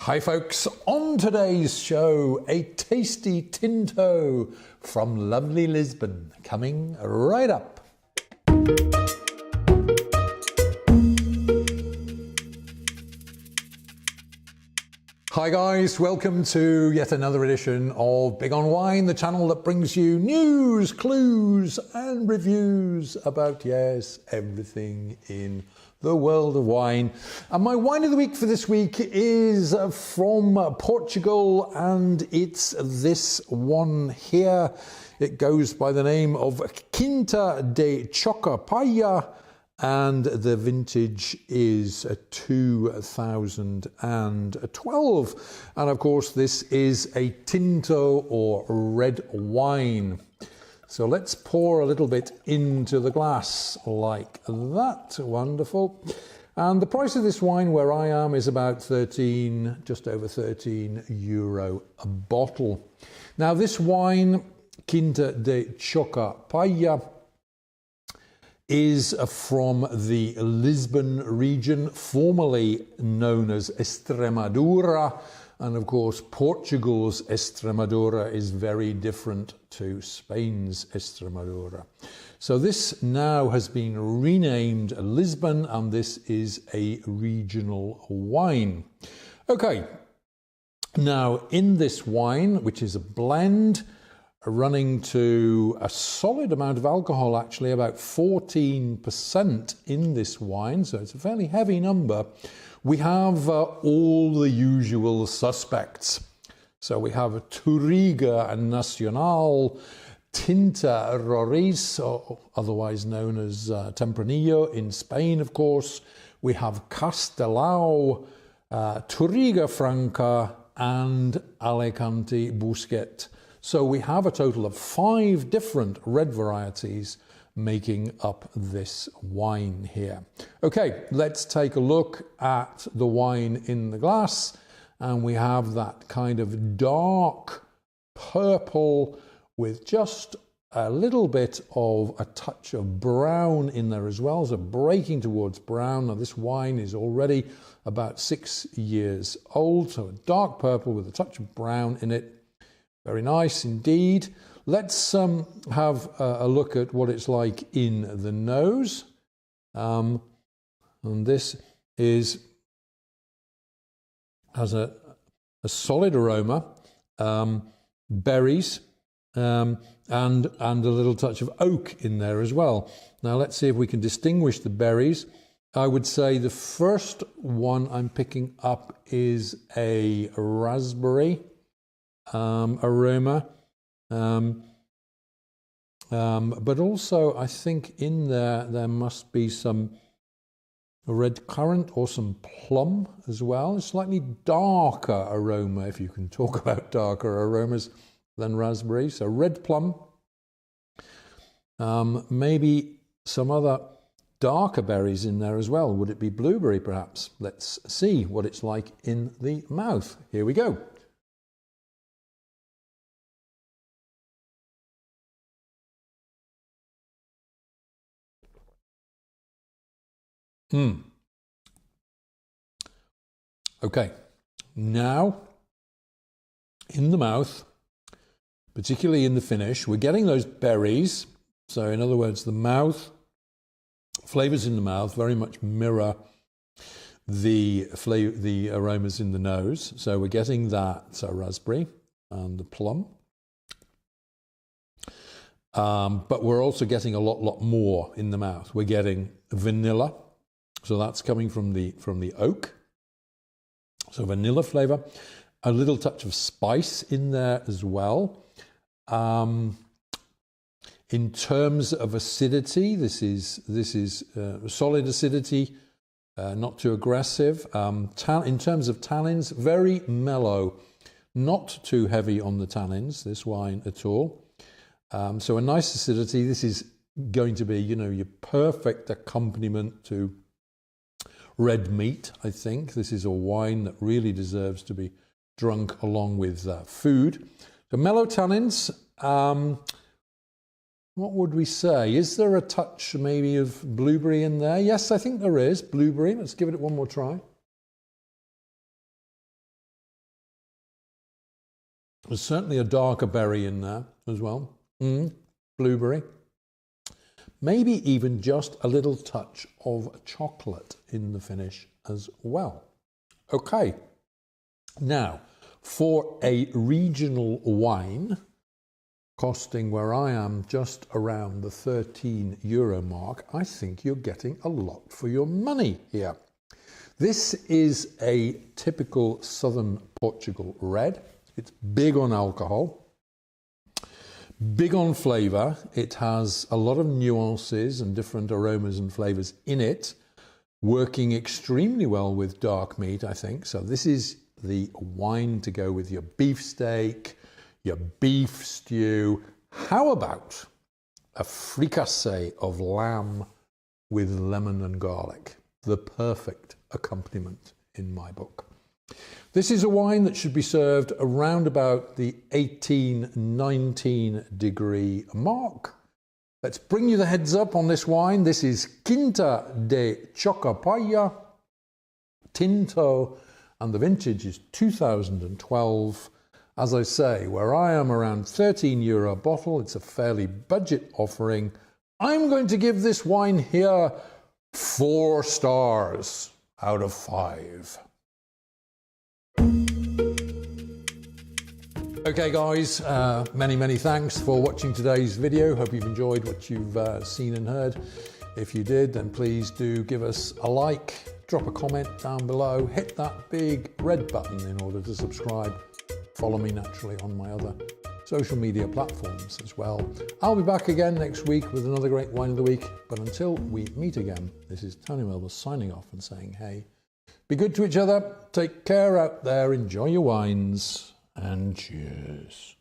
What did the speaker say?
Hi folks, on today's show, a tasty Tinto from lovely Lisbon, coming right up. Hi guys, welcome to yet another edition of Big on Wine, the channel that brings you news, clues and reviews about, yes, everything in the world of wine. And my wine of the week for this week is from Portugal, and it's this one here. It goes by the name of Quinta de Chocapalha, and the vintage is 2012. And of course, this is a Tinto or red wine. So let's pour a little bit into the glass like that. Wonderful. And the price of this wine where I am is about just over 13 euro a bottle. Now this wine, Quinta de Chocapalha, is from the Lisbon region, formerly known as Estremadura. And of course, Portugal's Estremadura is very different to Spain's Estremadura. So this now has been renamed Lisbon, and this is a regional wine. Okay, now in this wine, which is a blend, running to a solid amount of alcohol, actually about 14% in this wine, so it's a fairly heavy number. We have all the usual suspects. So we have Touriga Nacional, Tinta Roriz, otherwise known as Tempranillo in Spain, of course. We have Castelao, Touriga Franca, and Alicante Busquet. So we have a total of 5 different red varieties making up this wine here. Okay, let's take a look at the wine in the glass, and we have that kind of dark purple with just a little bit of a touch of brown in there as well, so breaking towards brown. Now this wine is already about 6 years old, so a dark purple with a touch of brown in it. Very nice indeed. Let's have a look at what it's like in the nose. And this has a solid aroma, berries, and a little touch of oak in there as well. Now let's see if we can distinguish the berries. I would say the first one I'm picking up is a raspberry aroma. But also I think in there must be some red currant or some plum as well. A slightly darker aroma, if you can talk about darker aromas than raspberry. So red plum, maybe some other darker berries in there as well. Would it be blueberry perhaps? Let's see what it's like in the mouth. Here we go. Okay, now in the mouth, particularly in the finish, we're getting those berries. So in other words, the mouth, flavors in the mouth very much mirror the aromas in the nose. So we're getting that raspberry and the plum. But we're also getting a lot more in the mouth. We're getting vanilla. So that's coming from the oak. So vanilla flavor, a little touch of spice in there as well. In terms of acidity, this is solid acidity, not too aggressive. In terms of tannins, very mellow, not too heavy on the tannins, this wine at all. So a nice acidity. This is going to be, your perfect accompaniment to red meat, I think. This is a wine that really deserves to be drunk along with food. So mellow tannins, what would we say? Is there a touch maybe of blueberry in there? Yes, I think there is blueberry. Let's give it one more try. There's certainly a darker berry in there as well. Blueberry. Maybe even just a little touch of chocolate in the finish as well. Okay, now for a regional wine, costing where I am just around the €13 mark, I think you're getting a lot for your money here. This is a typical southern Portugal red. It's big on alcohol, big on flavour. It has a lot of nuances and different aromas and flavours in it, working extremely well with dark meat, I think. So this is the wine to go with your beefsteak, your beef stew. How about a fricassee of lamb with lemon and garlic? The perfect accompaniment in my book. This is a wine that should be served around about the 18-19 degree mark. Let's bring you the heads up on this wine. This is Quinta de Chocapalha Tinto, and the vintage is 2012. As I say, where I am around €13 a bottle, it's a fairly budget offering. I'm going to give this wine here 4 stars out of 5. Okay guys, many thanks for watching today's video. Hope you've enjoyed what you've seen and heard. If you did, then please do give us a like, drop a comment down below, hit that big red button in order to subscribe. Follow me naturally on my other social media platforms as well. I'll be back again next week with another great wine of the week. But until we meet again, this is Tony Melba signing off and saying, hey, be good to each other, take care out there, enjoy your wines, and cheers.